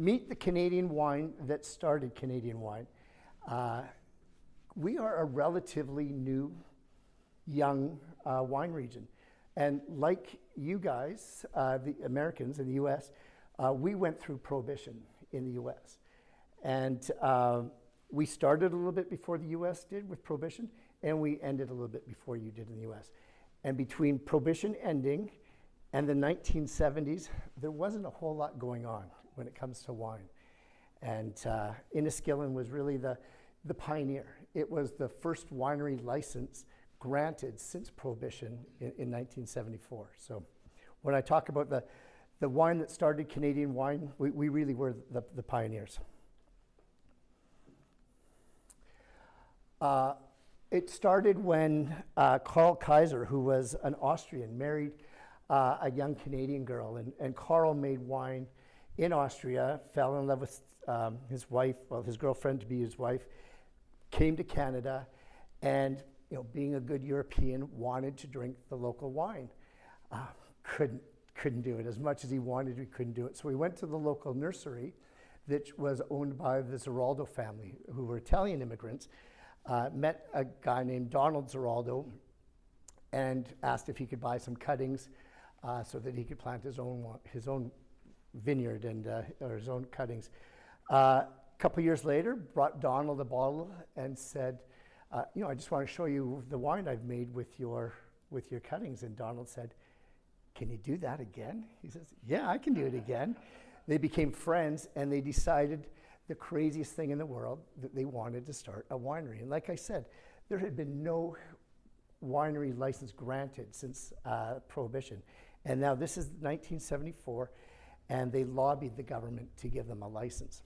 meet the Canadian wine that started Canadian wine. We are a relatively new, young wine region. And like you guys, the Americans in the US, we went through Prohibition in the US. And we started a little bit before the US did with Prohibition, and we ended a little bit before you did in the US. And between Prohibition ending and the 1970s, there wasn't a whole lot going on when it comes to wine. And Inniskillin was really the pioneer. It was the first winery license granted since Prohibition in 1974. So when I talk about the wine that started Canadian wine, we really were the pioneers. It started when Carl Kaiser, who was an Austrian, married a young Canadian girl, and Carl made wine in Austria, fell in love with his wife, well, his girlfriend to be his wife, came to Canada, and being a good European, wanted to drink the local wine. Couldn't do it. As much as he wanted, he couldn't do it. So we went to the local nursery that was owned by the Zeraldo family, who were Italian immigrants, met a guy named Donald Zeraldo and asked if he could buy some cuttings so that he could plant his own vineyard and or his own cuttings. A couple years later, brought Donald a bottle and said, I just want to show you the wine I've made with your cuttings. And Donald said, can you do that again? He says, yeah, I can do it again. They became friends, and they decided the craziest thing in the world, that they wanted to start a winery. And like I said, there had been no winery license granted since Prohibition. And now this is 1974, and they lobbied the government to give them a license.